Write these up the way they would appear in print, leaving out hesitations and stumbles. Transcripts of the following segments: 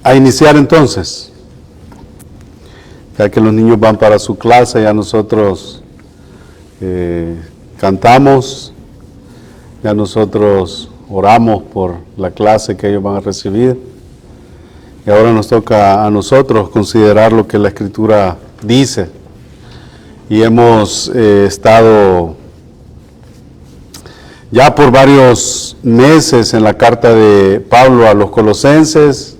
A iniciar entonces, ya que los niños van para su clase, ya nosotros cantamos, ya nosotros oramos por la clase que ellos van a recibir, y ahora nos toca a nosotros considerar lo que la Escritura dice, y hemos estado ya por varios meses en la carta de Pablo a los Colosenses.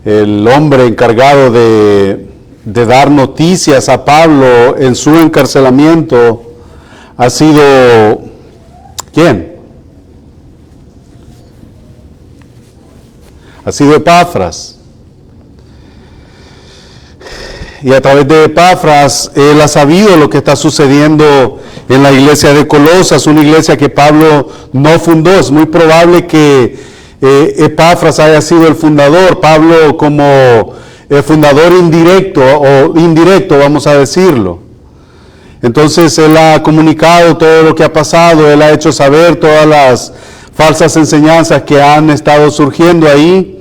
El hombre encargado de dar noticias a Pablo en su encarcelamiento ha sido, ¿quién? Ha sido Epafras. Y a través de Epafras, él ha sabido lo que está sucediendo en la iglesia de Colosas, una iglesia que Pablo no fundó. Es muy probable que Epafras haya sido el fundador, Pablo como fundador indirecto, vamos a decirlo. Entonces él ha comunicado todo lo que ha pasado, él ha hecho saber todas las falsas enseñanzas que han estado surgiendo ahí.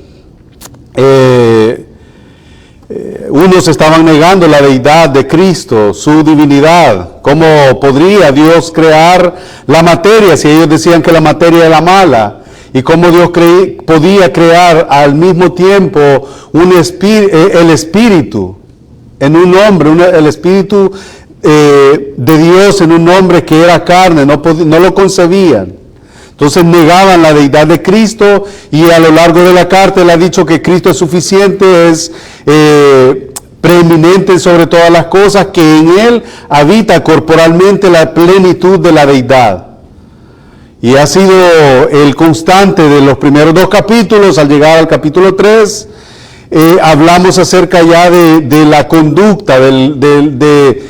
Unos estaban negando la deidad de Cristo, su divinidad. ¿Cómo podría Dios crear la materia si ellos decían que la materia era mala? Y cómo Dios podía crear al mismo tiempo el espíritu en un hombre, el espíritu de Dios en un hombre que era carne, no lo concebían. Entonces negaban la deidad de Cristo, y a lo largo de la carta él ha dicho que Cristo es suficiente, es preeminente sobre todas las cosas, que en él habita corporalmente la plenitud de la deidad. Y ha sido el constante de los primeros dos capítulos. Al llegar al capítulo 3, hablamos acerca ya de la conducta, de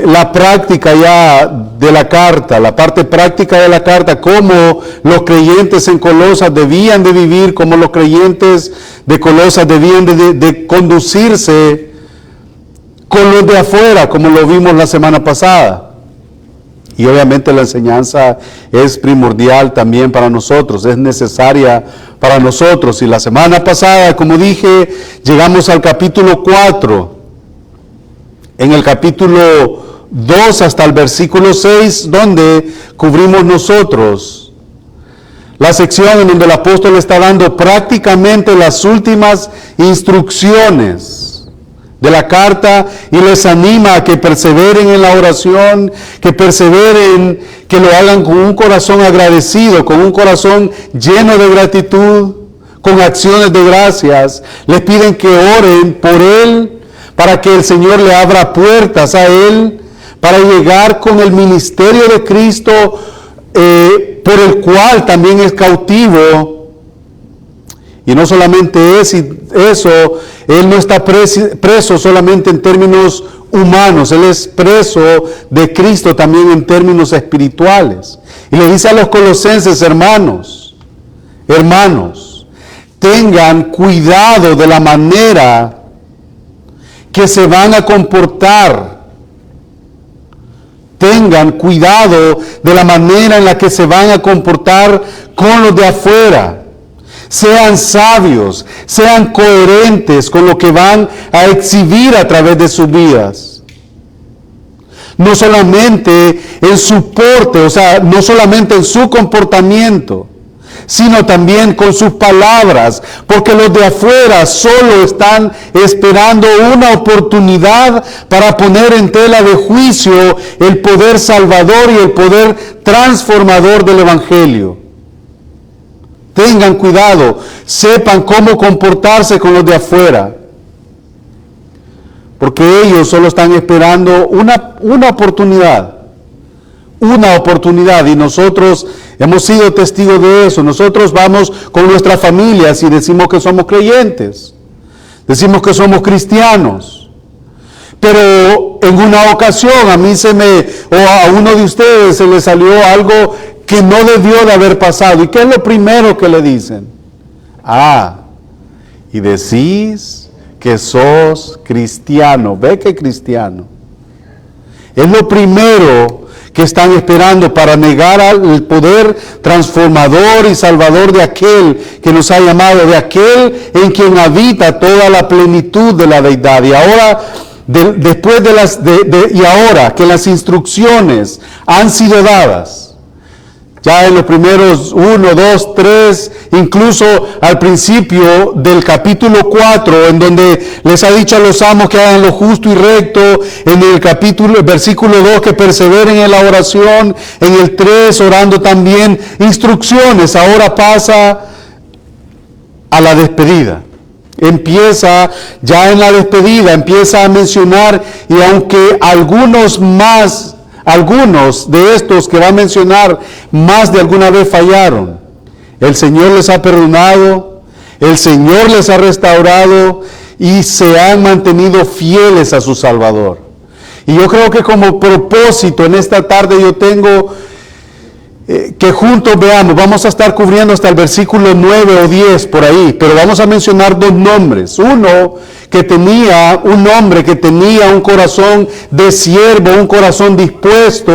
la práctica ya de la carta, la parte práctica de la carta, cómo los creyentes en Colosas debían de vivir, cómo los creyentes de Colosas debían de conducirse con los de afuera, como lo vimos la semana pasada. Y obviamente la enseñanza es primordial también para nosotros, es necesaria para nosotros. Y la semana pasada, como dije, llegamos al capítulo 4. En el capítulo 2 hasta el versículo 6, donde cubrimos nosotros la sección en donde el apóstol está dando prácticamente las últimas instrucciones de la carta, y les anima a que perseveren en la oración, que perseveren, que lo hagan con un corazón agradecido, con un corazón lleno de gratitud, con acciones de gracias. Les piden que oren por él, para que el Señor le abra puertas a él, para llegar con el ministerio de Cristo, por el cual también es cautivo. Y no solamente eso, él no está preso solamente en términos humanos, él es preso de Cristo también en términos espirituales. Y le dice a los colosenses: hermanos, tengan cuidado de la manera que se van a comportar. Tengan cuidado de la manera en la que se van a comportar con los de afuera. Sean sabios, sean coherentes con lo que van a exhibir a través de sus vidas. No solamente en su porte, no solamente en su comportamiento, sino también con sus palabras, porque los de afuera solo están esperando una oportunidad para poner en tela de juicio el poder salvador y el poder transformador del Evangelio. Tengan cuidado, sepan cómo comportarse con los de afuera, porque ellos solo están esperando una oportunidad, y nosotros hemos sido testigos de eso. Nosotros vamos con nuestras familias y decimos que somos creyentes, decimos que somos cristianos, pero en una ocasión o a uno de ustedes se le salió algo que no debió de haber pasado. ¿Y qué es lo primero que le dicen? Y decís que sos cristiano. Ve que cristiano. Es lo primero que están esperando para negar el poder transformador y salvador de aquel que nos ha llamado, de aquel en quien habita toda la plenitud de la deidad. Y ahora, y ahora que las instrucciones han sido dadas, ya en los primeros 1, 2, 3, incluso al principio del capítulo 4, en donde les ha dicho a los amos que hagan lo justo y recto, en el versículo 2, que perseveren en la oración, en el 3, orando también, instrucciones. Ahora pasa a la despedida. Empieza ya en la despedida, empieza a mencionar, y aunque algunos de estos que va a mencionar más de alguna vez fallaron, el Señor les ha perdonado, el Señor les ha restaurado y se han mantenido fieles a su Salvador. Y yo creo que como propósito en esta tarde yo tengo que juntos veamos, vamos a estar cubriendo hasta el versículo 9 o 10 por ahí, pero vamos a mencionar dos nombres. Un hombre que tenía un corazón de siervo, un corazón dispuesto,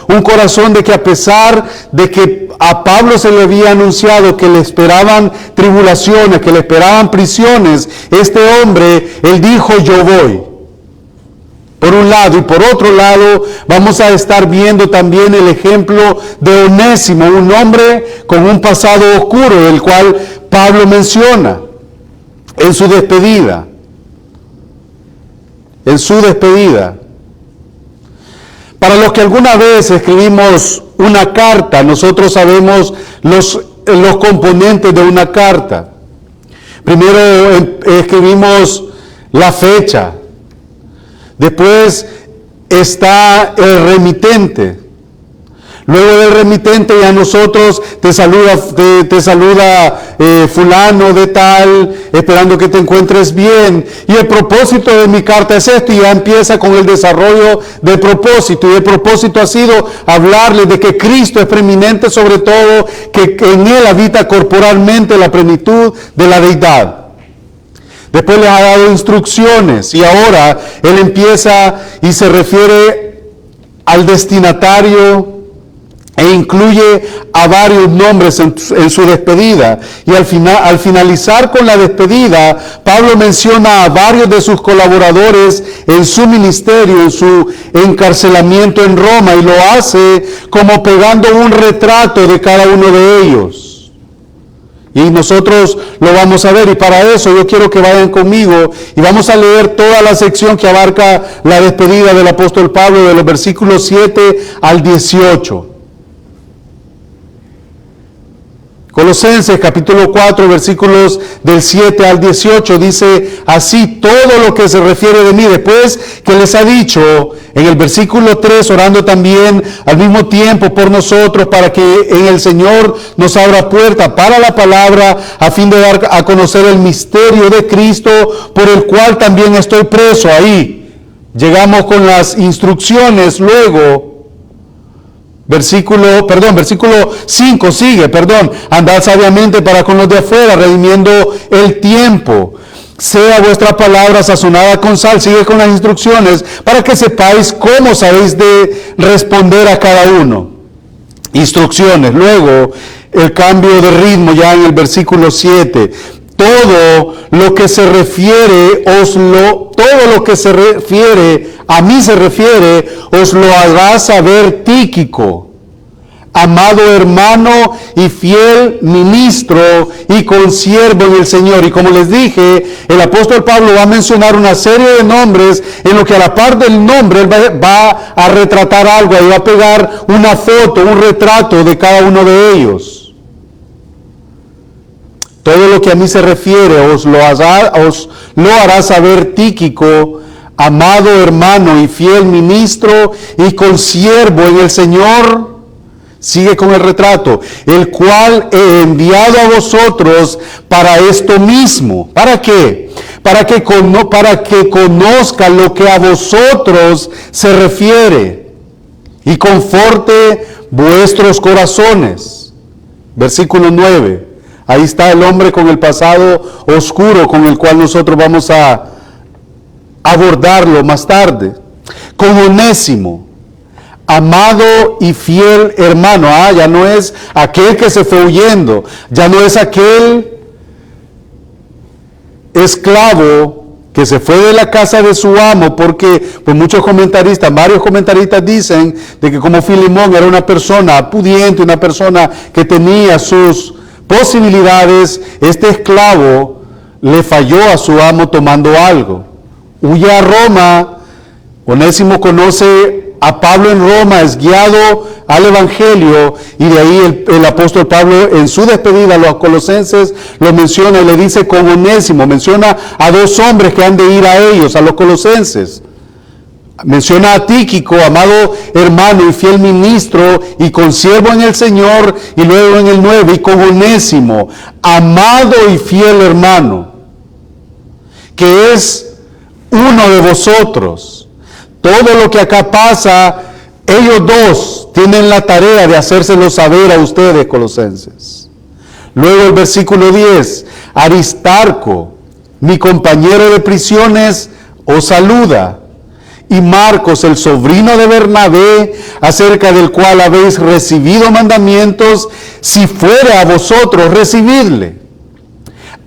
un corazón de que a pesar de que a Pablo se le había anunciado que le esperaban tribulaciones, que le esperaban prisiones, este hombre, él dijo: yo voy. Por un lado, y por otro lado, vamos a estar viendo también el ejemplo de Onésimo, un hombre con un pasado oscuro, el cual Pablo menciona en su despedida. En su despedida. Para los que alguna vez escribimos una carta, nosotros sabemos los componentes de una carta. Primero escribimos la fecha. Después está el remitente. Luego del remitente y a nosotros te saluda fulano de tal, esperando que te encuentres bien. Y el propósito de mi carta es esto, y ya empieza con el desarrollo del propósito. Y el propósito ha sido hablarles de que Cristo es preeminente sobre todo, que en Él habita corporalmente la plenitud de la deidad. Después les ha dado instrucciones y ahora él empieza y se refiere al destinatario e incluye a varios nombres en su despedida. Y al finalizar con la despedida, Pablo menciona a varios de sus colaboradores en su ministerio, en su encarcelamiento en Roma, y lo hace como pegando un retrato de cada uno de ellos. Y nosotros lo vamos a ver, y para eso yo quiero que vayan conmigo y vamos a leer toda la sección que abarca la despedida del apóstol Pablo, de los versículos 7 al 18. Colosenses capítulo 4, versículos del 7 al 18, dice así todo lo que se refiere de mí, después que les ha dicho en el versículo 3, orando también al mismo tiempo por nosotros, para que en el Señor nos abra puerta para la palabra, a fin de dar a conocer el misterio de Cristo, por el cual también estoy preso. Ahí llegamos con las instrucciones. Luego versículo 5 sigue, andad sabiamente para con los de afuera, redimiendo el tiempo. Sea vuestra palabra sazonada con sal, sigue con las instrucciones, para que sepáis cómo sabéis de responder a cada uno. Instrucciones. Luego, el cambio de ritmo ya en el versículo 7. Todo lo que se refiere a mí se refiere, os lo hará saber Tíquico, amado hermano y fiel ministro y consiervo en el Señor. Y como les dije, el apóstol Pablo va a mencionar una serie de nombres, en lo que a la par del nombre él va a retratar algo, y va a pegar una foto, un retrato de cada uno de ellos. Todo lo que a mí se refiere os lo hará saber Tíquico, amado hermano y fiel ministro y consiervo en el Señor. Sigue con el retrato, el cual he enviado a vosotros para esto mismo. ¿Para qué? Para que conozca lo que a vosotros se refiere y conforte vuestros corazones. Versículo 9. Ahí está el hombre con el pasado oscuro, con el cual nosotros vamos a abordarlo más tarde. Con Onésimo, amado y fiel hermano. Ya no es aquel que se fue huyendo, ya no es aquel esclavo que se fue de la casa de su amo, porque pues varios comentaristas dicen de que como Filemón era una persona pudiente, una persona que tenía sus posibilidades, este esclavo le falló a su amo tomando algo. Huye a Roma, Onésimo conoce a Pablo en Roma, es guiado al Evangelio, y de ahí el apóstol Pablo en su despedida a los colosenses lo menciona y le dice con Onésimo, menciona a dos hombres que han de ir a ellos, a los colosenses. Menciona a Tíquico, amado hermano y fiel ministro y consiervo en el Señor, y luego en el 9, y con Onésimo, amado y fiel hermano, que es uno de vosotros. Todo lo que acá pasa, ellos dos tienen la tarea de hacérselo saber a ustedes, colosenses. Luego el versículo 10, Aristarco, mi compañero de prisiones, os saluda. Y Marcos, el sobrino de Bernabé, acerca del cual habéis recibido mandamientos, si fuere a vosotros, recibidle.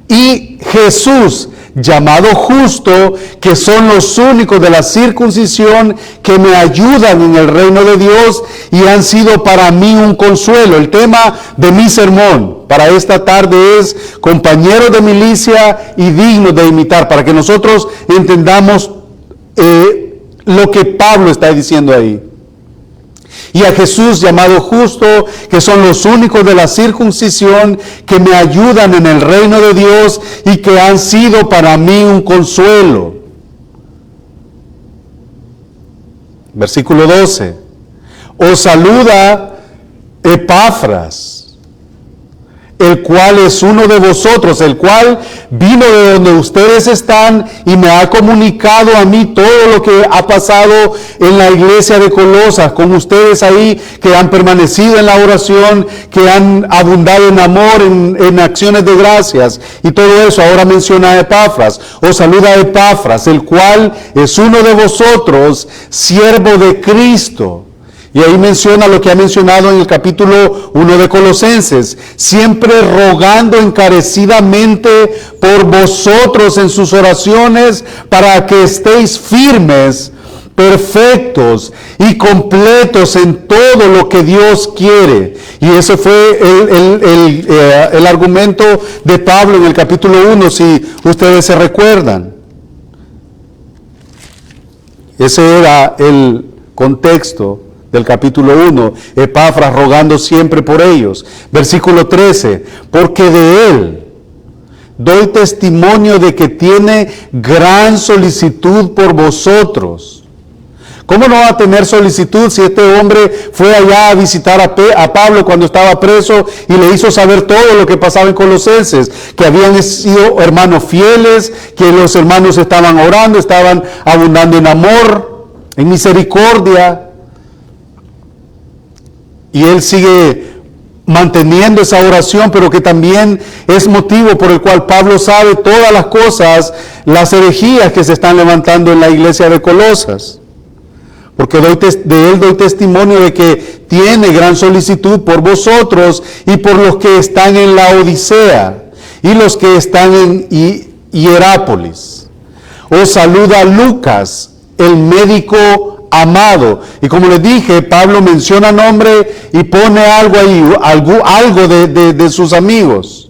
Y Jesús, llamado Justo, que son los únicos de la circuncisión que me ayudan en el reino de Dios y han sido para mí un consuelo. El tema de mi sermón para esta tarde es compañeros de milicia y dignos de imitar, para que nosotros entendamos lo que Pablo está diciendo ahí. Y a Jesús, llamado Justo, que son los únicos de la circuncisión que me ayudan en el reino de Dios y que han sido para mí un consuelo. Versículo 12. Os saluda Epafras, el cual es uno de vosotros, el cual vino de donde ustedes están y me ha comunicado a mí todo lo que ha pasado en la iglesia de Colosas, con ustedes ahí que han permanecido en la oración, que han abundado en amor, en acciones de gracias y todo eso. Ahora menciona a Epafras. Os saluda Epafras, el cual es uno de vosotros, siervo de Cristo. Y ahí menciona lo que ha mencionado en el capítulo 1 de Colosenses, siempre rogando encarecidamente por vosotros en sus oraciones, para que estéis firmes, perfectos y completos en todo lo que Dios quiere. Y ese fue el argumento de Pablo en el capítulo 1, si ustedes se recuerdan. Ese era el contexto del capítulo 1, Epafras rogando siempre por ellos. Versículo 13, porque de él doy testimonio de que tiene gran solicitud por vosotros. ¿Cómo no va a tener solicitud si este hombre fue allá a visitar a Pablo cuando estaba preso y le hizo saber todo lo que pasaba en Colosenses? Que habían sido hermanos fieles, que los hermanos estaban orando, estaban abundando en amor, en misericordia. Y él sigue manteniendo esa oración, pero que también es motivo por el cual Pablo sabe todas las cosas, las herejías que se están levantando en la iglesia de Colosas. Porque de él doy testimonio de que tiene gran solicitud por vosotros y por los que están en la Odisea y los que están en Hierápolis. Os saluda Lucas, el médico amado. Y como les dije, Pablo menciona nombre y pone algo ahí, algo de sus amigos.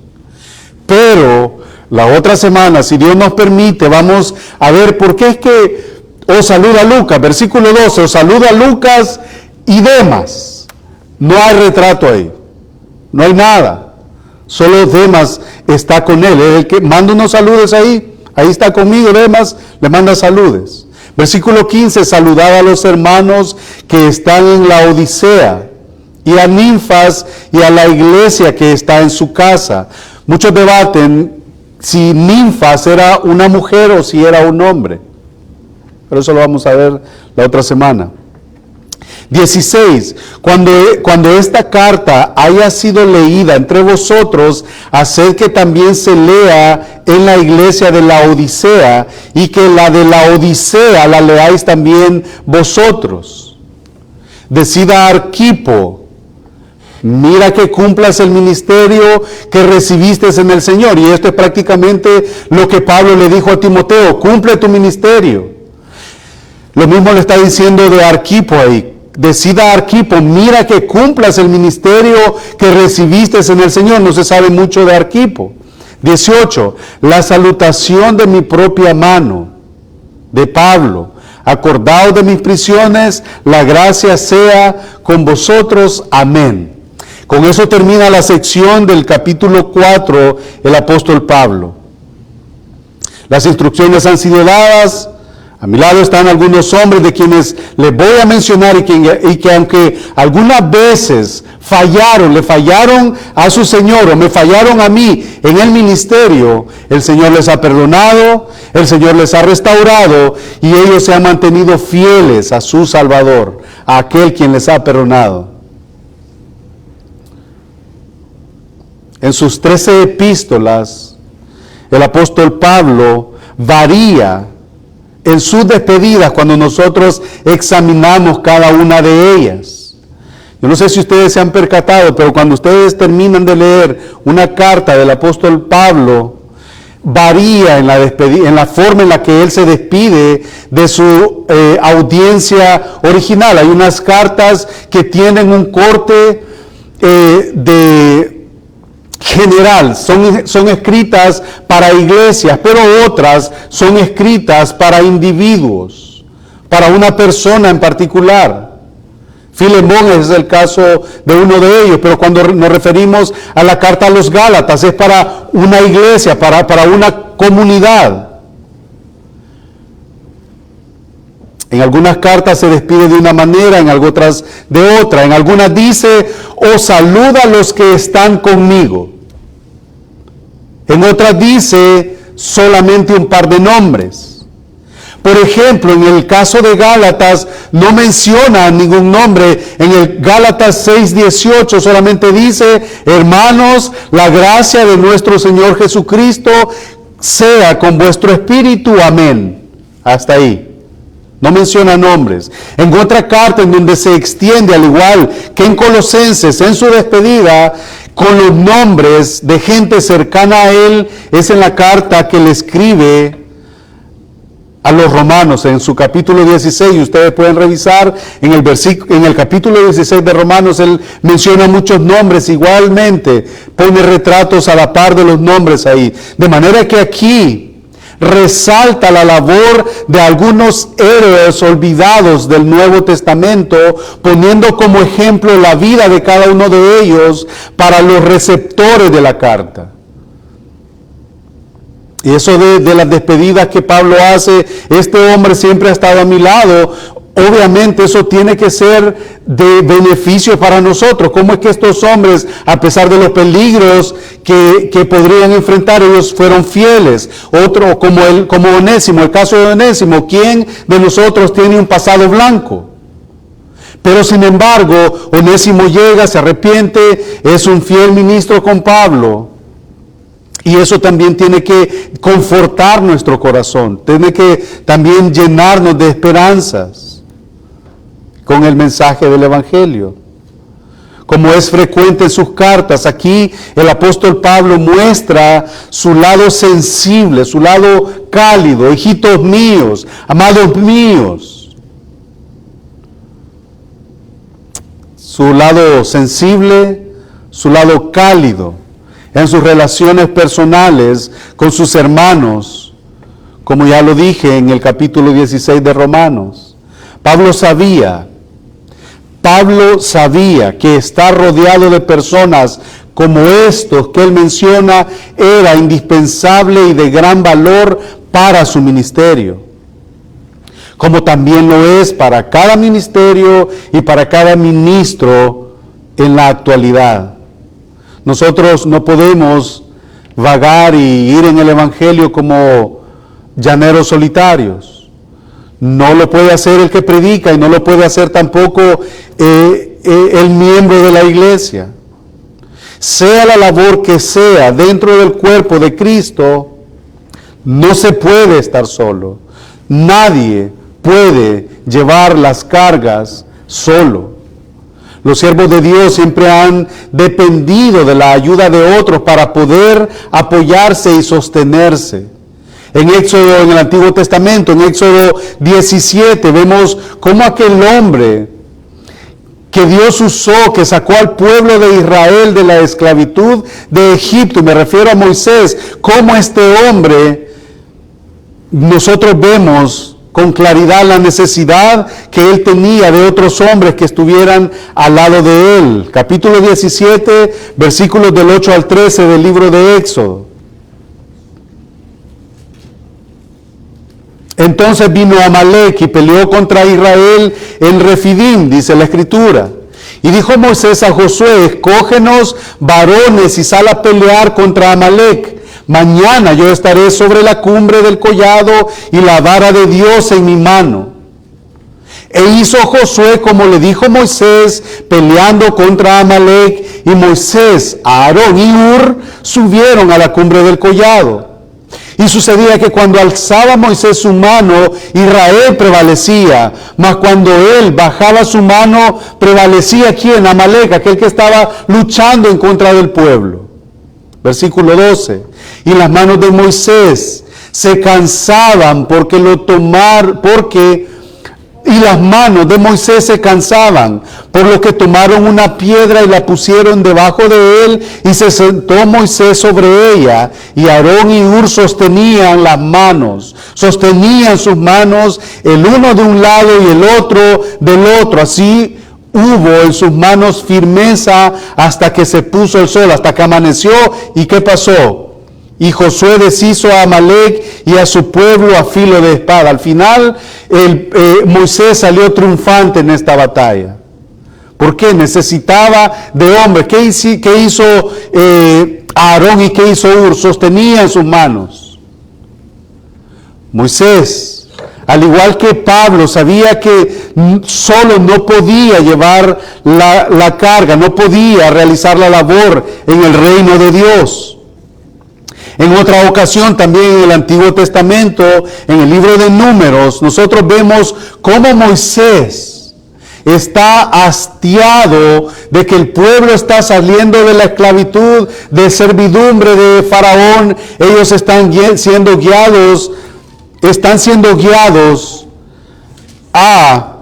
Pero la otra semana, si Dios nos permite, vamos a ver por qué es que os saluda Lucas. Versículo 12, os saluda Lucas y Demas. No hay retrato ahí, no hay nada. Solo Demas está con él. El que manda unos saludos ahí está conmigo. Demas le manda saludos. Versículo 15, saludad a los hermanos que están en la Odisea, y a Ninfas y a la iglesia que está en su casa. Muchos debaten si Ninfas era una mujer o si era un hombre, pero eso lo vamos a ver la otra semana. 16, cuando esta carta haya sido leída entre vosotros, haced que también se lea en la iglesia de la Odisea, y que la de la Odisea la leáis también vosotros. Decida Arquipo, mira que cumplas el ministerio que recibiste en el Señor. Y esto es prácticamente lo que Pablo le dijo a Timoteo: cumple tu ministerio. Lo mismo le está diciendo de Arquipo ahí. Decida Arquipo, mira que cumplas el ministerio que recibiste en el Señor. No se sabe mucho de Arquipo. 18. La salutación de mi propia mano, de Pablo. Acordaos de mis prisiones, la gracia sea con vosotros. Amén. Con eso termina la sección del capítulo 4, el apóstol Pablo. Las instrucciones han sido dadas. A mi lado están algunos hombres de quienes les voy a mencionar y que aunque algunas veces le fallaron a su Señor o me fallaron a mí en el ministerio, el Señor les ha perdonado, el Señor les ha restaurado y ellos se han mantenido fieles a su Salvador, a aquel quien les ha perdonado. En sus 13 epístolas, el apóstol Pablo varía en sus despedidas cuando nosotros examinamos cada una de ellas. Yo no sé si ustedes se han percatado, pero cuando ustedes terminan de leer una carta del apóstol Pablo, varía en la forma en la que él se despide de su audiencia original. Hay unas cartas que tienen un corte general, son escritas para iglesias, pero otras son escritas para individuos, para una persona en particular. Filemón es el caso de uno de ellos, pero cuando nos referimos a la carta a los Gálatas es para una iglesia, para una comunidad. En algunas cartas se despide de una manera, en otras de otra. En algunas dice: os saluda a los que están conmigo. En otras dice solamente un par de nombres. Por ejemplo, en el caso de Gálatas no menciona ningún nombre. En el Gálatas 6:18 solamente dice: hermanos, la gracia de nuestro Señor Jesucristo sea con vuestro espíritu. Amén. Hasta ahí. No menciona nombres. En otra carta en donde se extiende, al igual que en Colosenses, en su despedida, con los nombres de gente cercana a él, es en la carta que le escribe a los romanos, en su capítulo 16, y ustedes pueden revisar en el capítulo 16 de Romanos, él menciona muchos nombres igualmente, pone retratos a la par de los nombres ahí, de manera que aquí resalta la labor de algunos héroes olvidados del Nuevo Testamento, poniendo como ejemplo la vida de cada uno de ellos para los receptores de la carta. Y eso de las despedidas que Pablo hace: este hombre siempre ha estado a mi lado. Obviamente eso tiene que ser de beneficio para nosotros. ¿Cómo es que estos hombres, a pesar de los peligros que podrían enfrentar, ellos fueron fieles? Otro, como Onésimo, el caso de Onésimo, ¿quién de nosotros tiene un pasado blanco? Pero sin embargo, Onésimo llega, se arrepiente, es un fiel ministro con Pablo. Y eso también tiene que confortar nuestro corazón, tiene que también llenarnos de esperanzas con el mensaje del Evangelio. Como es frecuente en sus cartas, aquí el apóstol Pablo muestra su lado sensible, su lado cálido: hijitos míos, amados míos. Su lado sensible, su lado cálido en sus relaciones personales con sus hermanos, como ya lo dije en el capítulo 16 de Romanos. Pablo sabía que estar rodeado de personas como estos que él menciona era indispensable y de gran valor para su ministerio, como también lo es para cada ministerio y para cada ministro en la actualidad. Nosotros no podemos vagar y ir en el Evangelio como llaneros solitarios. No lo puede hacer el que predica y no lo puede hacer tampoco el miembro de la iglesia. Sea la labor que sea dentro del cuerpo de Cristo, no se puede estar solo. Nadie puede llevar las cargas solo. Los siervos de Dios siempre han dependido de la ayuda de otros para poder apoyarse y sostenerse. En Éxodo, en el Antiguo Testamento, en Éxodo 17, vemos cómo aquel hombre que Dios usó, que sacó al pueblo de Israel de la esclavitud de Egipto, me refiero a Moisés, cómo este hombre, nosotros vemos con claridad la necesidad que él tenía de otros hombres que estuvieran al lado de él. Capítulo 17, versículos del 8 al 13 del libro de Éxodo. Entonces vino Amalek y peleó contra Israel en Refidim, dice la Escritura. Y dijo Moisés a Josué: escógenos varones y sal a pelear contra Amalek. Mañana yo estaré sobre la cumbre del collado y la vara de Dios en mi mano. E hizo Josué como le dijo Moisés, peleando contra Amalek. Y Moisés, Aarón y Hur subieron a la cumbre del collado. Y sucedía que cuando alzaba Moisés su mano, Israel prevalecía, mas cuando él bajaba su mano, prevalecía ¿quién? Amalek, aquel que estaba luchando en contra del pueblo. Versículo 12. Y las manos de Moisés se cansaban y las manos de Moisés se cansaban, por lo que tomaron una piedra y la pusieron debajo de él, y se sentó Moisés sobre ella, y Aarón y Hur sostenían sus manos, el uno de un lado y el otro del otro. Así hubo en sus manos firmeza hasta que se puso el sol, hasta que amaneció. ¿Y qué pasó? Y Josué deshizo a Amalek y a su pueblo a filo de espada. Al final, Moisés salió triunfante en esta batalla. ¿Por qué? Necesitaba de hombres. ¿Qué hizo Aarón y qué hizo Hur? Sostenían sus manos. Moisés, al igual que Pablo, sabía que solo no podía llevar la carga, no podía realizar la labor en el reino de Dios. En otra ocasión, también en el Antiguo Testamento, en el libro de Números, nosotros vemos cómo Moisés está hastiado de que el pueblo está saliendo de la esclavitud, de servidumbre de Faraón. Ellos están siendo guiados a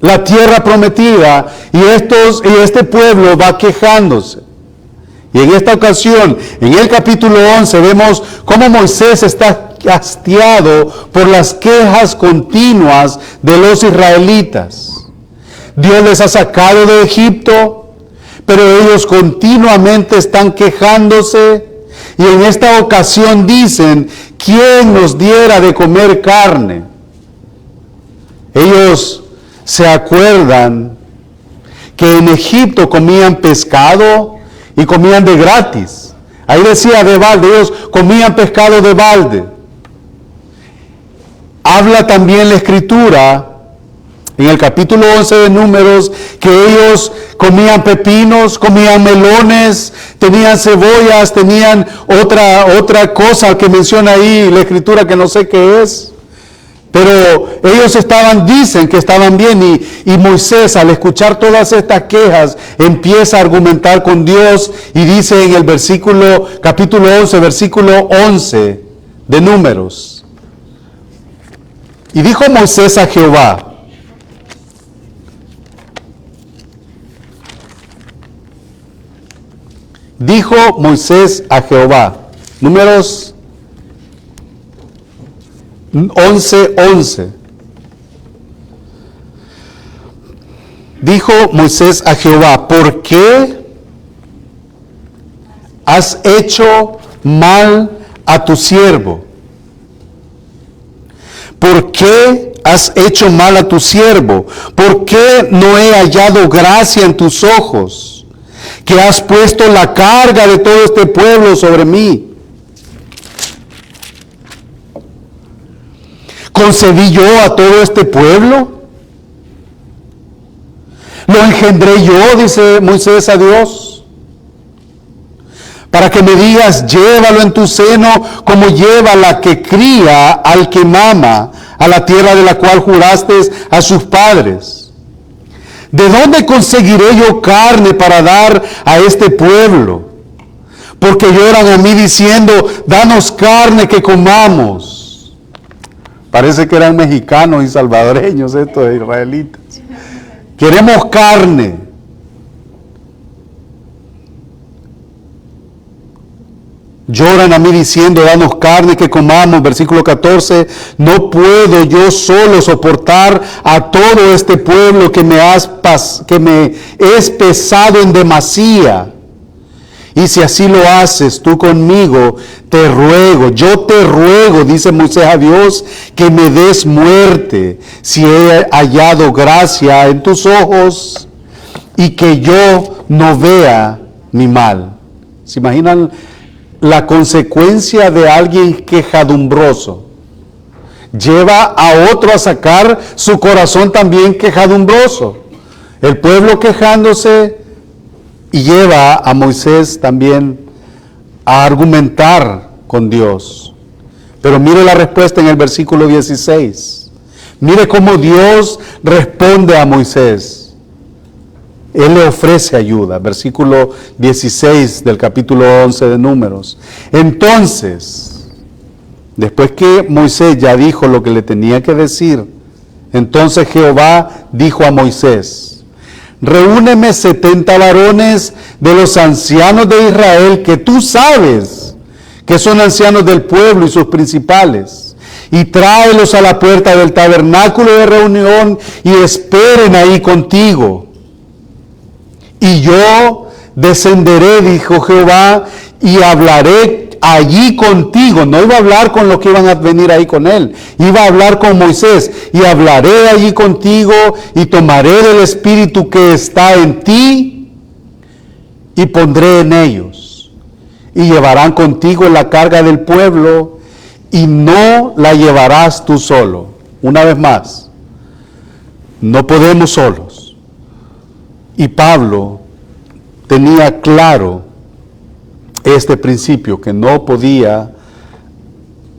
la tierra prometida, y este pueblo va quejándose. Y en esta ocasión, en el capítulo 11, vemos cómo Moisés está hastiado por las quejas continuas de los israelitas. Dios les ha sacado de Egipto, pero ellos continuamente están quejándose. Y en esta ocasión dicen: ¿quién nos diera de comer carne? Ellos se acuerdan que en Egipto comían pescado y comían de gratis. Ahí decía de balde, ellos comían pescado de balde. Habla también la Escritura en el capítulo 11 de Números que ellos comían pepinos, comían melones, tenían cebollas, tenían otra cosa que menciona ahí la Escritura que no sé qué es. Pero ellos dicen que estaban bien, y Moisés, al escuchar todas estas quejas, empieza a argumentar con Dios y dice en el capítulo 11, versículo 11 de Números: y dijo Moisés a Jehová: dijo Moisés a Jehová, Números 11:11. Dijo Moisés a Jehová: ¿por qué has hecho mal a tu siervo? ¿Por qué has hecho mal a tu siervo? ¿Por qué no he hallado gracia en tus ojos, que has puesto la carga de todo este pueblo sobre mí? ¿Concebí yo a todo este pueblo? ¿Lo engendré yo?, dice Moisés a Dios, para que me digas: llévalo en tu seno como lleva la que cría al que mama, a la tierra de la cual juraste a sus padres. ¿De dónde conseguiré yo carne para dar a este pueblo? Porque lloran a mí diciendo, danos carne que comamos. Parece que eran mexicanos y salvadoreños estos israelitas. Queremos carne. Lloran a mí diciendo, danos carne que comamos. Versículo 14, no puedo yo solo soportar a todo este pueblo que me es pesado en demasía. Y si así lo haces tú conmigo, te ruego, yo te ruego, dice Moisés a Dios, que me des muerte, si he hallado gracia en tus ojos, y que yo no vea mi mal. ¿Se imaginan la consecuencia de alguien quejadumbroso? Lleva a otro a sacar su corazón también quejadumbroso. El pueblo quejándose y lleva a Moisés también a argumentar con Dios. Pero mire la respuesta en el versículo 16. Mire cómo Dios responde a Moisés. Él le ofrece ayuda. Versículo 16 del capítulo 11 de Números. Entonces, después que Moisés ya dijo lo que le tenía que decir, entonces Jehová dijo a Moisés, reúneme 70 varones de los ancianos de Israel que tú sabes que son ancianos del pueblo y sus principales, y tráelos a la puerta del tabernáculo de reunión y esperen ahí contigo. Y yo descenderé, dijo Jehová, y hablaré allí contigo. No iba a hablar con los que iban a venir ahí con él, iba a hablar con Moisés. Y hablaré allí contigo y tomaré del espíritu que está en ti y pondré en ellos. Y llevarán contigo la carga del pueblo y no la llevarás tú solo. Una vez más, no podemos solos. Y Pablo tenía claro este principio, que no podía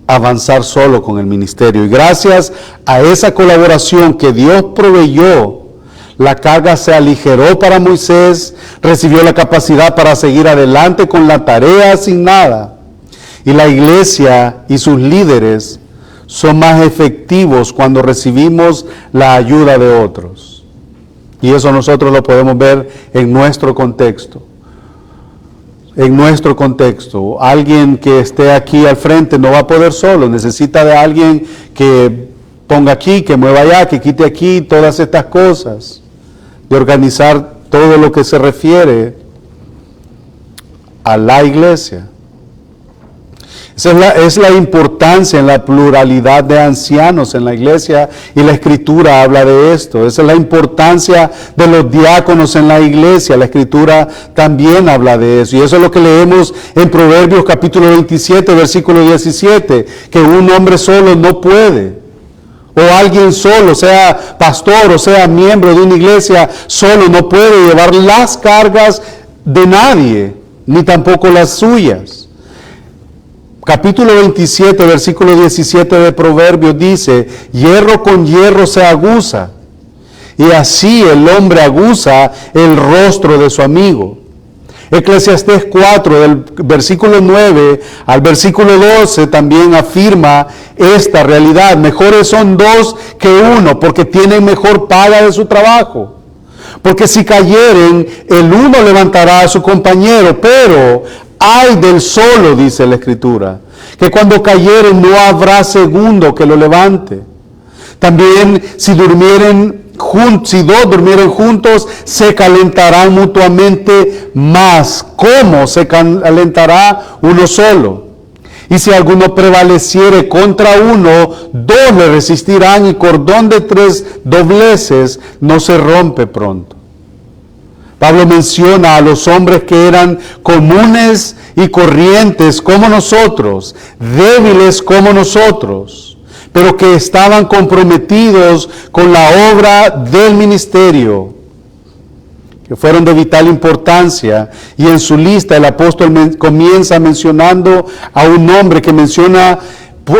avanzar solo con el ministerio. Y gracias a esa colaboración que Dios proveyó, la carga se aligeró para Moisés, recibió la capacidad para seguir adelante con la tarea asignada. Y la iglesia y sus líderes son más efectivos cuando recibimos la ayuda de otros. Y eso nosotros lo podemos ver en nuestro contexto. En nuestro contexto, alguien que esté aquí al frente no va a poder solo, necesita de alguien que ponga aquí, que mueva allá, que quite aquí, todas estas cosas, de organizar todo lo que se refiere a la iglesia. Esa es la importancia en la pluralidad de ancianos en la iglesia, y la Escritura habla de esto. Esa es la importancia de los diáconos en la iglesia, la Escritura también habla de eso. Y eso es lo que leemos en Proverbios capítulo 27, versículo 17, que un hombre solo no puede, o alguien solo, sea pastor o sea miembro de una iglesia, solo no puede llevar las cargas de nadie, ni tampoco las suyas. Capítulo 27, versículo 17 de Proverbios dice, hierro con hierro se aguza, y así el hombre aguza el rostro de su amigo. Eclesiastés 4, del versículo 9 al versículo 12, también afirma esta realidad. Mejores son dos que uno, porque tienen mejor paga de su trabajo. Porque si cayeren, el uno levantará a su compañero, pero ay del solo, dice la Escritura, que cuando cayeren no habrá segundo que lo levante. También si dos durmieren juntos, se calentarán mutuamente más. ¿Cómo se calentará uno solo? Y si alguno prevaleciere contra uno, dos le resistirán, y cordón de 3 dobleces no se rompe pronto. Pablo menciona a los hombres que eran comunes y corrientes como nosotros, débiles como nosotros, pero que estaban comprometidos con la obra del ministerio, que fueron de vital importancia. Y en su lista el apóstol comienza mencionando a un hombre que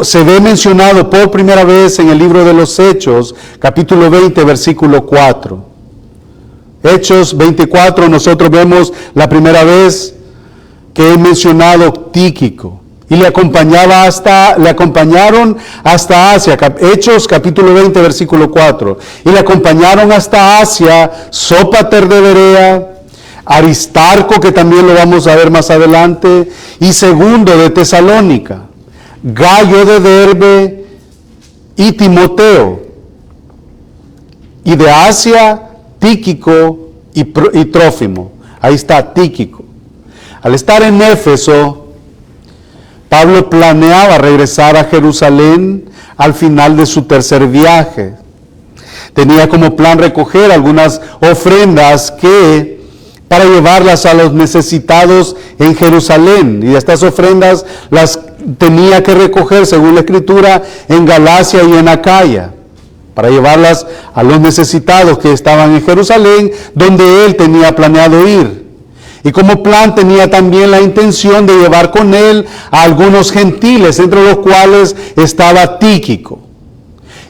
se ve mencionado por primera vez en el libro de los Hechos, capítulo 20, versículo 4. Hechos 24, nosotros vemos la primera vez que he mencionado Tíquico. Y le acompañaron hasta Asia. Hechos capítulo 20, versículo 4. Y le acompañaron hasta Asia Sópater de Berea, Aristarco, que también lo vamos a ver más adelante, y Segundo de Tesalónica, Gayo de Derbe y Timoteo. Y de Asia, Tíquico y Trófimo. Ahí está Tíquico. Al estar en Éfeso, Pablo planeaba regresar a Jerusalén al final de su tercer viaje. Tenía como plan recoger algunas ofrendas para llevarlas a los necesitados en Jerusalén. Y estas ofrendas las tenía que recoger, según la Escritura, en Galacia y en Acaya, para llevarlas a los necesitados que estaban en Jerusalén, donde él tenía planeado ir. Y como plan tenía también la intención de llevar con él a algunos gentiles, entre los cuales estaba Tíquico.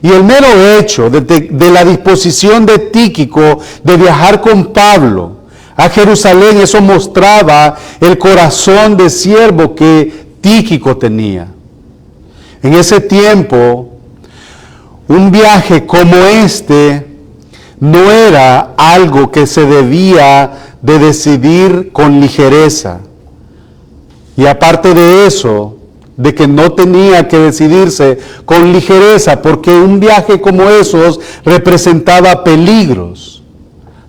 Y el mero hecho de la disposición de Tíquico de viajar con Pablo a Jerusalén, eso mostraba el corazón de siervo que Tíquico tenía. En ese tiempo, un viaje como este no era algo que se debía de decidir con ligereza. Y aparte de eso, de que no tenía que decidirse con ligereza, porque un viaje como esos representaba peligros,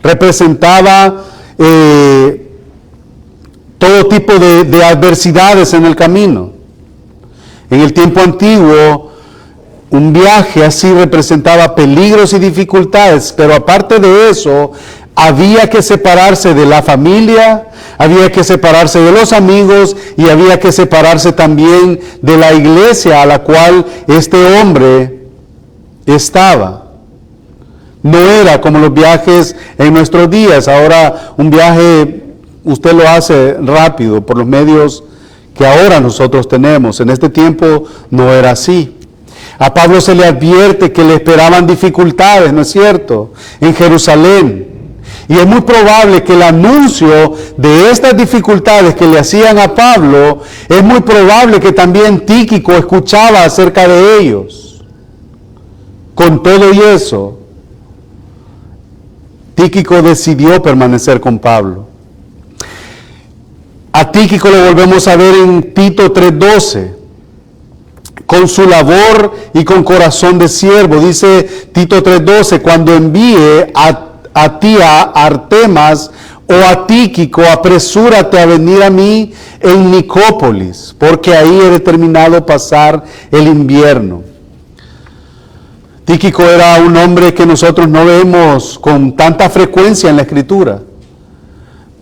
representaba todo tipo de adversidades en el camino. En el tiempo antiguo, un viaje así representaba peligros y dificultades, pero aparte de eso, había que separarse de la familia, había que separarse de los amigos y había que separarse también de la iglesia a la cual este hombre estaba. No era como los viajes en nuestros días. Ahora un viaje usted lo hace rápido por los medios que ahora nosotros tenemos. En este tiempo no era así. A Pablo se le advierte que le esperaban dificultades, ¿no es cierto?, en Jerusalén. Y es muy probable que el anuncio de estas dificultades que le hacían a Pablo, es muy probable que también Tíquico escuchaba acerca de ellos. Con todo y eso, Tíquico decidió permanecer con Pablo. A Tíquico lo volvemos a ver en Tito 3:12. Con su labor y con corazón de siervo, dice Tito 3:12, cuando envíe a ti a Artemas o a Tíquico, apresúrate a venir a mí en Nicópolis, porque ahí he determinado pasar el invierno. Tíquico era un hombre que nosotros no vemos con tanta frecuencia en la Escritura.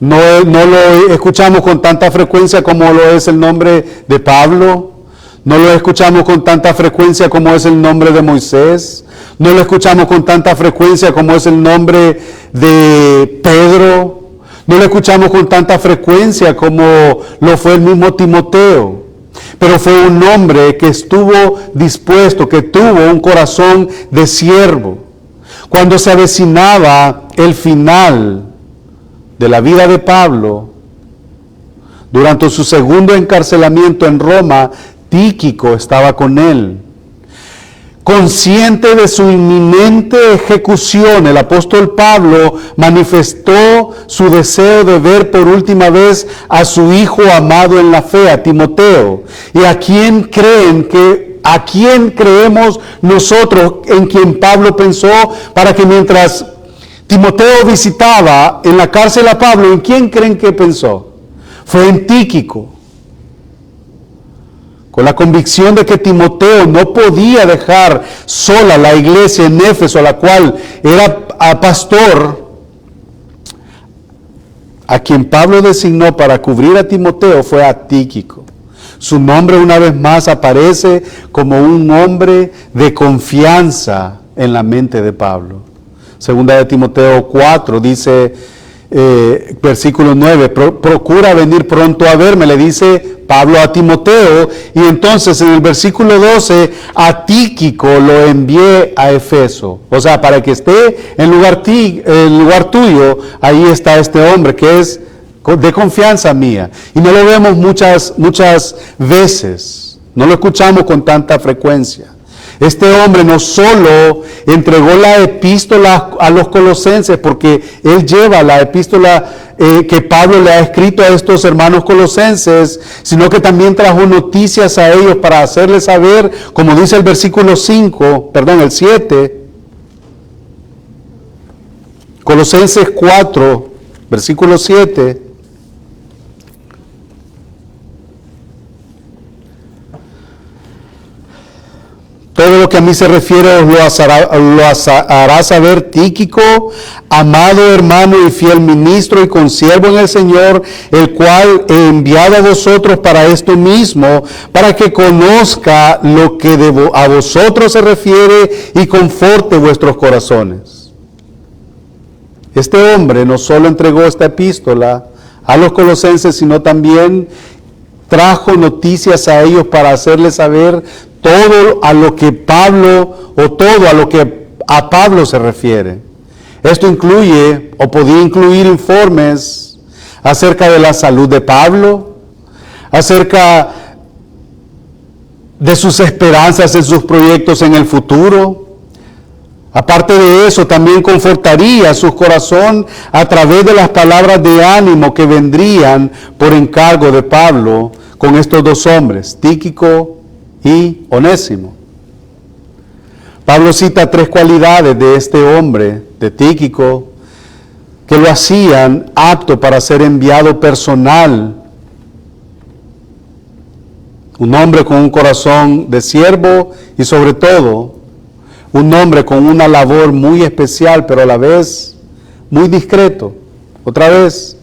No lo escuchamos con tanta frecuencia como lo es el nombre de Pablo. No lo escuchamos con tanta frecuencia como es el nombre de Moisés. No lo escuchamos con tanta frecuencia como es el nombre de Pedro. No lo escuchamos con tanta frecuencia como lo fue el mismo Timoteo. Pero fue un hombre que estuvo dispuesto, que tuvo un corazón de siervo. Cuando se avecinaba el final de la vida de Pablo, durante su segundo encarcelamiento en Roma, Tíquico estaba con él. Consciente de su inminente ejecución, el apóstol Pablo manifestó su deseo de ver por última vez a su hijo amado en la fe, a Timoteo. ¿Y a quién creemos nosotros en quien Pablo pensó para que mientras Timoteo visitaba en la cárcel a Pablo, ¿en quién creen que pensó? Fue en Tíquico. Con la convicción de que Timoteo no podía dejar sola la iglesia en Éfeso, a la cual era pastor, a quien Pablo designó para cubrir a Timoteo fue a Tíquico. Su nombre una vez más aparece como un hombre de confianza en la mente de Pablo. Segunda de Timoteo 4 dice, versículo 9, procura venir pronto a verme, le dice Pablo a Timoteo, y entonces en el versículo 12, a Tíquico lo envié a Efeso. O sea, para que esté en lugar tuyo, ahí está este hombre que es de confianza mía. Y no lo vemos muchas veces, no lo escuchamos con tanta frecuencia. Este hombre no solo entregó la epístola a los colosenses, porque él lleva la epístola que Pablo le ha escrito a estos hermanos colosenses, sino que también trajo noticias a ellos para hacerles saber, como dice el versículo 7, Colosenses 4, versículo 7. Todo lo que a mí se refiere os lo hará saber Tíquico, amado hermano y fiel ministro y consiervo en el Señor, el cual he enviado a vosotros para esto mismo, para que conozca lo que a vosotros se refiere y conforte vuestros corazones. Este hombre no solo entregó esta epístola a los colosenses, sino también trajo noticias a ellos para hacerles saber todo a lo que a Pablo se refiere. Esto incluye, o podía incluir, informes acerca de la salud de Pablo, acerca de sus esperanzas en sus proyectos en el futuro. Aparte de eso, también confortaría su corazón a través de las palabras de ánimo que vendrían por encargo de Pablo con estos dos hombres, Tíquico y Onésimo. Pablo cita 3 cualidades de este hombre, de Tíquico, que lo hacían apto para ser enviado personal. Un hombre con un corazón de siervo y sobre todo, un hombre con una labor muy especial, pero a la vez muy discreto. Otra vez,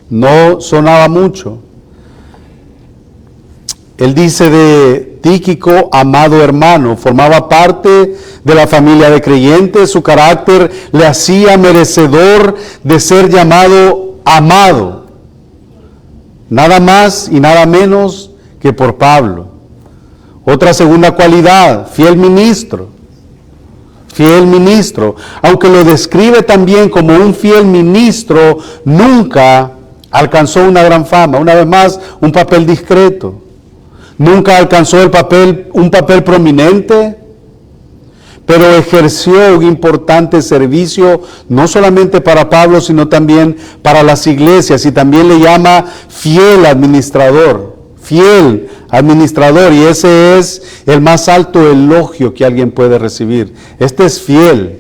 no sonaba mucho. Él dice de Tíquico, amado hermano, formaba parte de la familia de creyentes, su carácter le hacía merecedor de ser llamado amado, nada más y nada menos que por Pablo. Otra segunda cualidad, fiel ministro, aunque lo describe también como un fiel ministro, nunca alcanzó una gran fama, una vez más, un papel discreto. Nunca alcanzó un papel prominente, pero ejerció un importante servicio, no solamente para Pablo, sino también para las iglesias, y también le llama fiel administrador, y ese es el más alto elogio que alguien puede recibir. Este es fiel.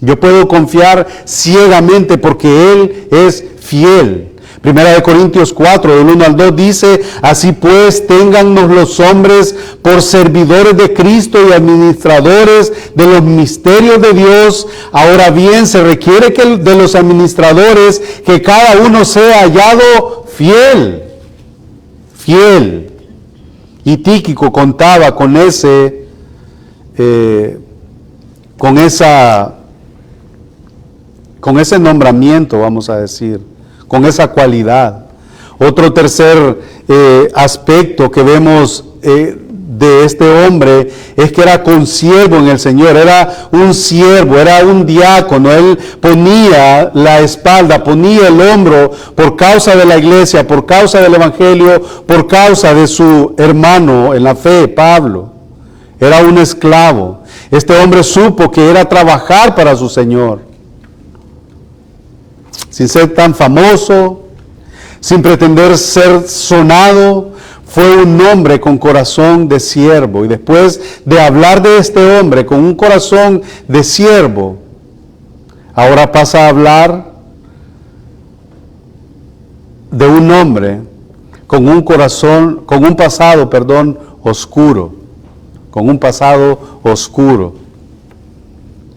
Yo puedo confiar ciegamente porque él es fiel. Primera de Corintios 4, del 1 al 2 dice, así pues, téngannos los hombres por servidores de Cristo y administradores de los misterios de Dios. Ahora bien, se requiere de los administradores que cada uno sea hallado fiel. Y Tíquico contaba con ese nombramiento, vamos a decir, con esa cualidad. Otro tercer aspecto que vemos de este hombre es que era consiervo en el Señor, era un siervo, era un diácono. Él ponía la espalda, ponía el hombro por causa de la iglesia, por causa del evangelio, por causa de su hermano en la fe, Pablo. Era un esclavo. Este hombre supo que era trabajar para su Señor. Sin ser tan famoso, sin pretender ser sonado, fue un hombre con corazón de siervo. Y después de hablar de este hombre con un corazón de siervo, ahora pasa a hablar de un hombre con un pasado oscuro. Con un pasado oscuro.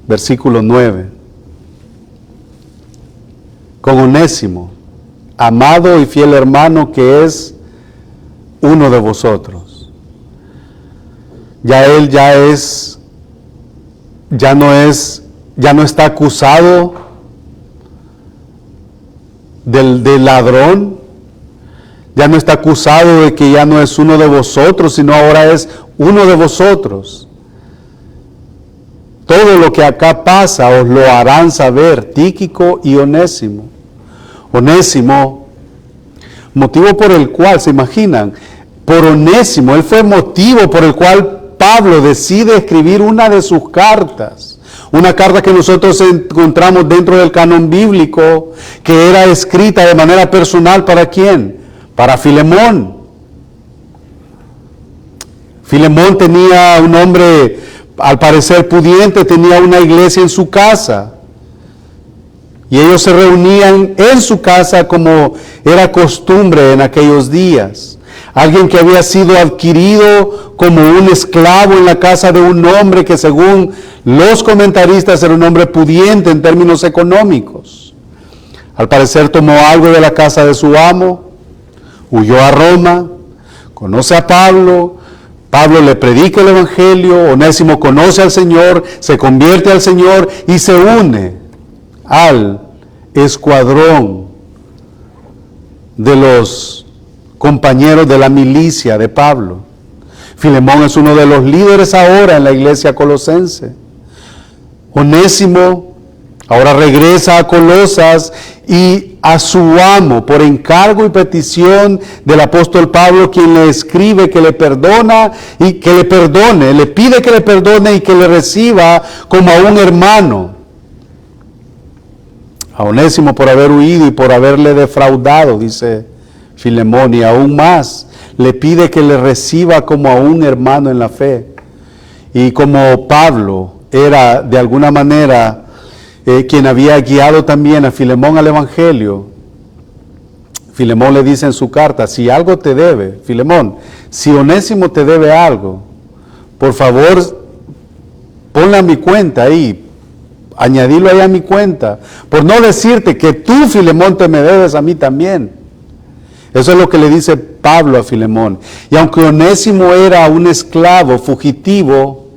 Versículo 9. Con Onésimo, amado y fiel hermano que es uno de vosotros. Ya él ya no está acusado del ladrón. Ya no está acusado de que ya no es uno de vosotros, sino ahora es uno de vosotros. Todo lo que acá pasa os lo harán saber Tíquico y Onésimo. Onésimo, motivo por el cual, ¿se imaginan? Por Onésimo, él fue motivo por el cual Pablo decide escribir una de sus cartas. Una carta que nosotros encontramos dentro del canon bíblico, que era escrita de manera personal, ¿para quién? Para Filemón. Filemón tenía un hombre, al parecer pudiente, tenía una iglesia en su casa. Y ellos se reunían en su casa como era costumbre en aquellos días. Alguien que había sido adquirido como un esclavo en la casa de un hombre que, según los comentaristas, era un hombre pudiente en términos económicos. Al parecer tomó algo de la casa de su amo, huyó a Roma, conoce a Pablo, Pablo le predica el Evangelio, Onésimo conoce al Señor, se convierte al Señor y se une al escuadrón de los compañeros de la milicia de Pablo. Filemón es uno de los líderes ahora en la iglesia colosense. Onésimo ahora regresa a Colosas y a su amo, por encargo y petición del apóstol Pablo, quien le escribe que le perdona y que le perdone, le pide que le perdone y que le reciba como a un hermano. A Onésimo por haber huido y por haberle defraudado, dice Filemón, y aún más, le pide que le reciba como a un hermano en la fe. Y como Pablo era de alguna manera quien había guiado también a Filemón al Evangelio, Filemón le dice en su carta, si algo te debe, Filemón, si Onésimo te debe algo, por favor, ponle a mi cuenta ahí, añadilo ahí a mi cuenta, por no decirte que tú, Filemón, te me debes a mí también. Eso es lo que le dice Pablo a Filemón. Y aunque Onésimo era un esclavo fugitivo,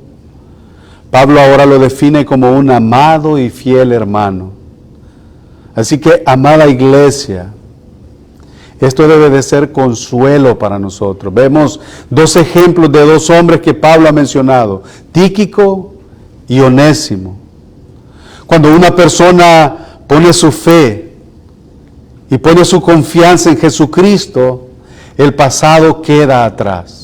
Pablo ahora lo define como un amado y fiel hermano. Así que, amada iglesia, esto debe de ser consuelo para nosotros. Vemos dos ejemplos de dos hombres que Pablo ha mencionado, Tíquico y Onésimo. Cuando una persona pone su fe y pone su confianza en Jesucristo, el pasado queda atrás.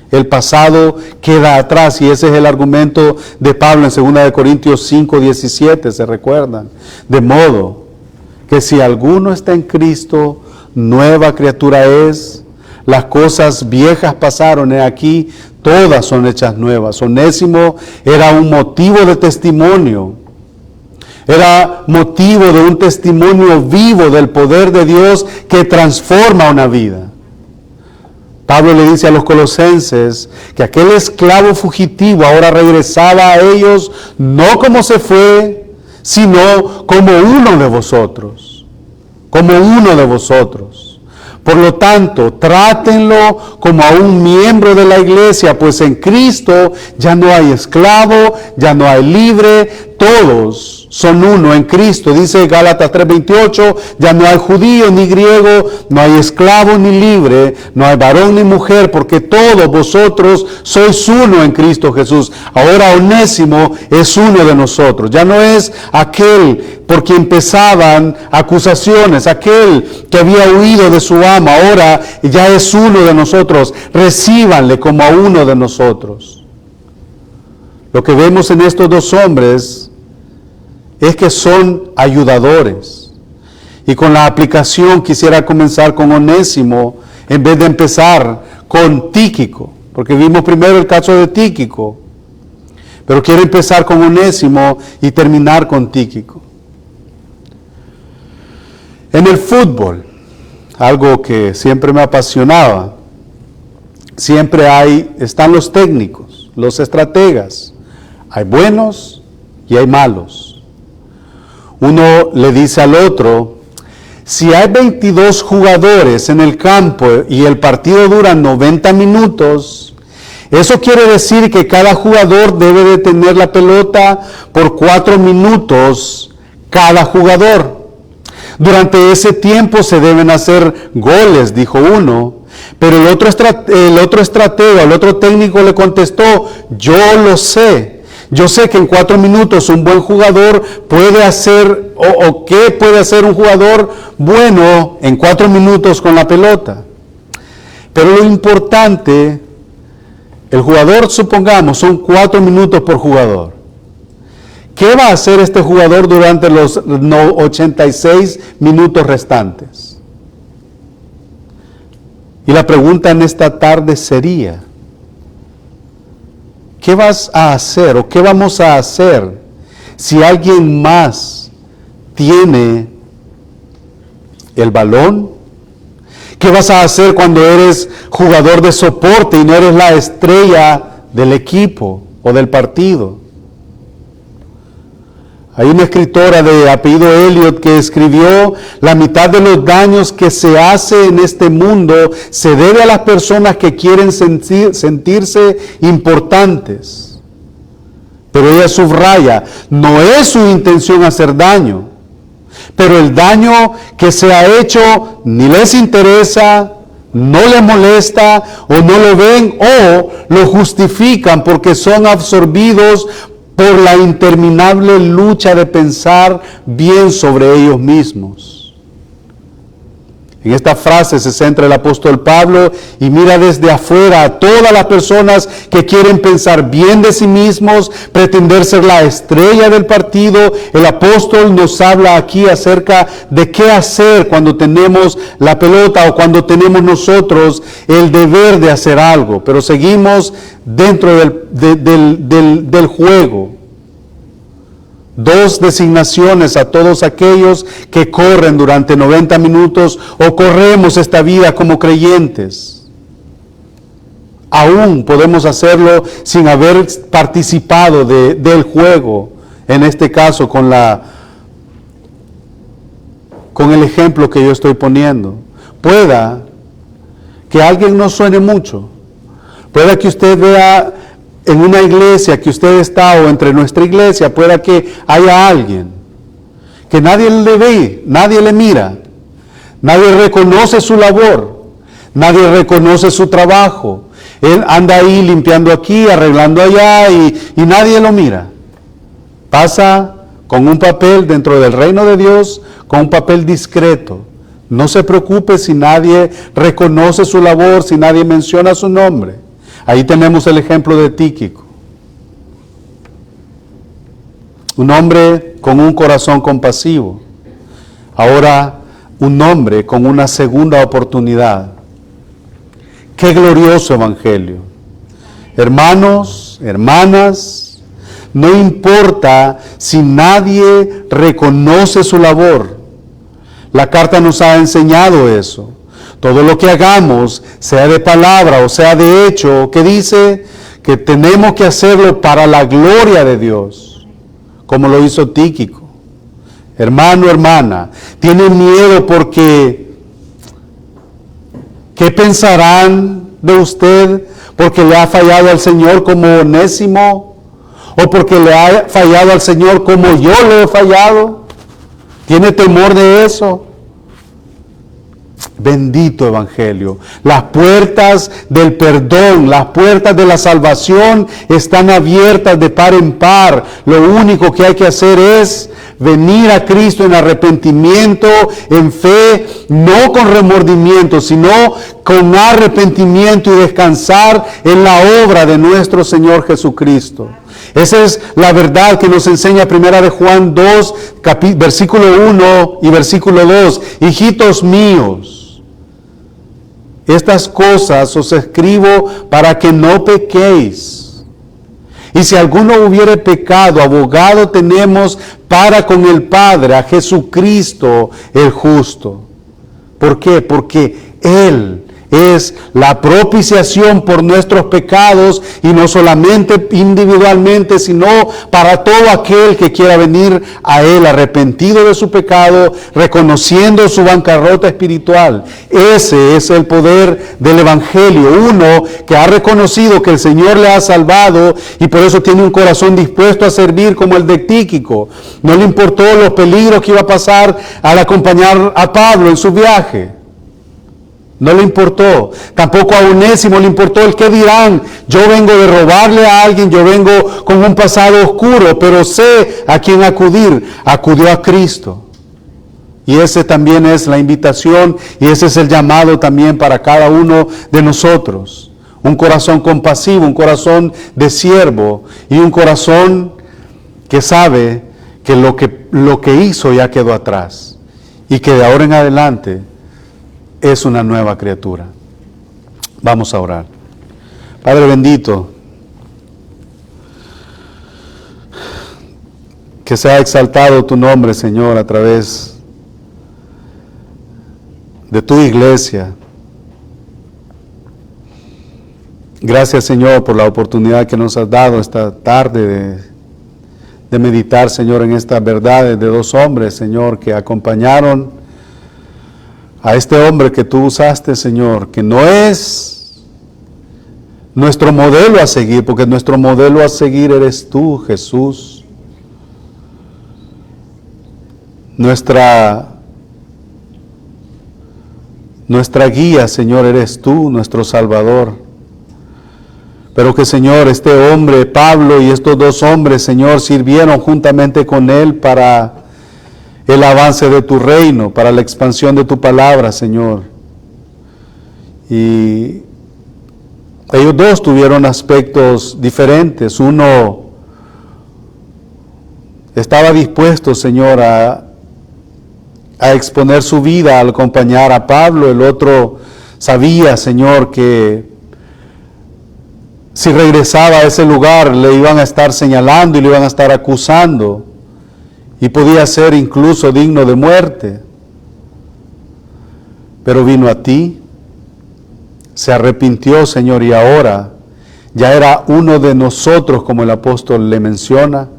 El pasado queda atrás, y ese es el argumento de Pablo en 2 Corintios 5:17, ¿se recuerdan? De modo que si alguno está en Cristo, nueva criatura es, las cosas viejas pasaron, he aquí, todas son hechas nuevas. Onésimo era un motivo de testimonio. Era motivo de un testimonio vivo del poder de Dios que transforma una vida. Pablo le dice a los colosenses que aquel esclavo fugitivo ahora regresaba a ellos no como se fue, sino como uno de vosotros. Como uno de vosotros. Por lo tanto, trátenlo como a un miembro de la iglesia, pues en Cristo ya no hay esclavo, ya no hay libre, todos son uno en Cristo. Dice Gálatas 3:28, ya no hay judío ni griego, no hay esclavo ni libre, no hay varón ni mujer, porque todos vosotros sois uno en Cristo Jesús. Ahora Onésimo es uno de nosotros, ya no es aquel por quien pesaban acusaciones, aquel que había huido de su amo, ahora ya es uno de nosotros. Recíbanle como a uno de nosotros. Lo que vemos en estos dos hombres es que son ayudadores. Y con la aplicación quisiera comenzar con Onésimo en vez de empezar con Tíquico, porque vimos primero el caso de Tíquico, pero quiero empezar con Onésimo y terminar con Tíquico. En el fútbol, algo que siempre me apasionaba, siempre están los técnicos, los estrategas, hay buenos y hay malos. Uno le dice al otro, si hay 22 jugadores en el campo y el partido dura 90 minutos, eso quiere decir que cada jugador debe de tener la pelota por 4 minutos cada jugador. Durante ese tiempo se deben hacer goles, dijo uno. Pero el otro estratega, el otro técnico le contestó, yo lo sé. Yo sé que en 4 minutos un buen jugador puede hacer, o qué puede hacer un jugador bueno en 4 minutos con la pelota. Pero lo importante, el jugador, supongamos, son 4 minutos por jugador. ¿Qué va a hacer este jugador durante los 86 minutos restantes? Y la pregunta en esta tarde sería, ¿qué vas a hacer o qué vamos a hacer si alguien más tiene el balón? ¿Qué vas a hacer cuando eres jugador de soporte y no eres la estrella del equipo o del partido? Hay una escritora de apellido Eliot que escribió, la mitad de los daños que se hace en este mundo se debe a las personas que quieren sentirse importantes. Pero ella subraya, no es su intención hacer daño, pero el daño que se ha hecho ni les interesa, no les molesta, o no lo ven, o lo justifican porque son absorbidos por la interminable lucha de pensar bien sobre ellos mismos. En esta frase se centra el apóstol Pablo y mira desde afuera a todas las personas que quieren pensar bien de sí mismos, pretender ser la estrella del partido. El apóstol nos habla aquí acerca de qué hacer cuando tenemos la pelota o cuando tenemos nosotros el deber de hacer algo, pero seguimos dentro del juego. 2 designaciones a todos aquellos que corren durante 90 minutos o corremos esta vida como creyentes. Aún podemos hacerlo sin haber participado del juego, en este caso con el ejemplo que yo estoy poniendo. Pueda que alguien no suene mucho, pueda que usted vea en una iglesia que usted está o entre nuestra iglesia, pueda que haya alguien que nadie le ve, nadie le mira, nadie reconoce su labor, nadie reconoce su trabajo. Él anda ahí limpiando aquí, arreglando allá y nadie lo mira. Pasa con un papel dentro del reino de Dios, con un papel discreto. No se preocupe si nadie reconoce su labor, si nadie menciona su nombre. Ahí tenemos el ejemplo de Tíquico. Un hombre con un corazón compasivo. Ahora un hombre con una segunda oportunidad. ¡Qué glorioso evangelio! Hermanos, hermanas, no importa si nadie reconoce su labor. La carta nos ha enseñado eso. Todo lo que hagamos, sea de palabra o sea de hecho, que dice que tenemos que hacerlo para la gloria de Dios, como lo hizo Tíquico. Hermano, hermana, ¿tiene miedo porque qué pensarán de usted? ¿Porque le ha fallado al Señor como Onésimo? ¿O porque le ha fallado al Señor como yo le he fallado? ¿Tiene temor de eso? Bendito evangelio. Las puertas del perdón, las puertas de la salvación están abiertas de par en par. Lo único que hay que hacer es venir a Cristo en arrepentimiento, en fe, no con remordimiento, sino con arrepentimiento y descansar en la obra de nuestro Señor Jesucristo. Esa es la verdad que nos enseña Primera de Juan 2, versículo 1 y versículo 2. Hijitos míos, estas cosas os escribo para que no pequéis. Y si alguno hubiere pecado, abogado tenemos para con el Padre, a Jesucristo el justo. ¿Por qué? Porque Él es la propiciación por nuestros pecados, y no solamente individualmente, sino para todo aquel que quiera venir a Él arrepentido de su pecado, reconociendo su bancarrota espiritual. Ese es el poder del Evangelio. Uno que ha reconocido que el Señor le ha salvado y por eso tiene un corazón dispuesto a servir, como el de Tíquico. No le importó los peligros que iba a pasar al acompañar a Pablo en su viaje. No le importó. Tampoco a Onésimo le importó el qué dirán. Yo vengo de robarle a alguien, yo vengo con un pasado oscuro, pero sé a quién acudir. Acudió a Cristo. Y ese también es la invitación, y ese es el llamado también para cada uno de nosotros. Un corazón compasivo, un corazón de siervo, y un corazón que sabe que lo que hizo ya quedó atrás, y que de ahora en adelante es una nueva criatura. Vamos a orar. Padre bendito, que sea exaltado tu nombre, Señor, a través de tu iglesia. Gracias, Señor, por la oportunidad que nos has dado esta tarde de meditar, Señor, en estas verdades de dos hombres, Señor, que acompañaron a este hombre que tú usaste, Señor, que no es nuestro modelo a seguir, porque nuestro modelo a seguir eres tú, Jesús. Nuestra guía, Señor, eres tú, nuestro Salvador. Pero que, Señor, este hombre, Pablo, y estos dos hombres, Señor, sirvieron juntamente con él para el avance de tu reino, para la expansión de tu palabra, Señor. Y ellos dos tuvieron aspectos diferentes. Uno estaba dispuesto, Señor, a exponer su vida al acompañar a Pablo. El otro sabía, Señor, que si regresaba a ese lugar le iban a estar señalando y le iban a estar acusando, y podía ser incluso digno de muerte. Pero vino a ti, se arrepintió, Señor, y ahora ya era uno de nosotros, como el apóstol le menciona.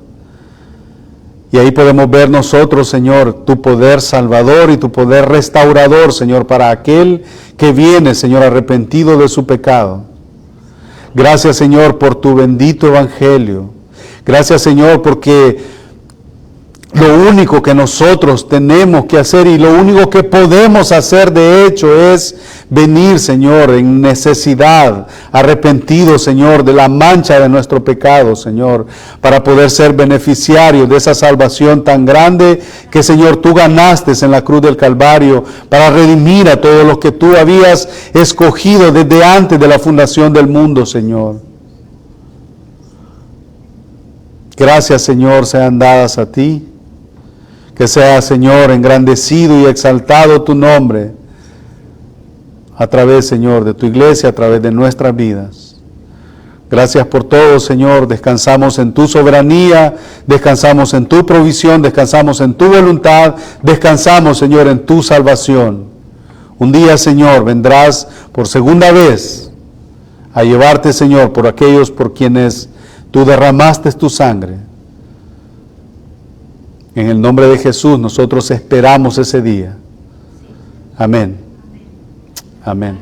Y ahí podemos ver nosotros, Señor, tu poder salvador y tu poder restaurador, Señor, para aquel que viene, Señor, arrepentido de su pecado. Gracias, Señor, por tu bendito evangelio. Gracias, Señor, porque lo único que nosotros tenemos que hacer y lo único que podemos hacer, de hecho, es venir, Señor, en necesidad, arrepentido, Señor, de la mancha de nuestro pecado, Señor, para poder ser beneficiarios de esa salvación tan grande que, Señor, tú ganaste en la cruz del Calvario para redimir a todos los que tú habías escogido desde antes de la fundación del mundo, Señor. Gracias, Señor, sean dadas a ti. Que sea, Señor, engrandecido y exaltado tu nombre a través, Señor, de tu iglesia, a través de nuestras vidas. Gracias por todo, Señor. Descansamos en tu soberanía, descansamos en tu provisión, descansamos en tu voluntad, descansamos, Señor, en tu salvación. Un día, Señor, vendrás por segunda vez a llevarte, Señor, por aquellos por quienes tú derramaste tu sangre. En el nombre de Jesús nosotros esperamos ese día. Amén. Amén.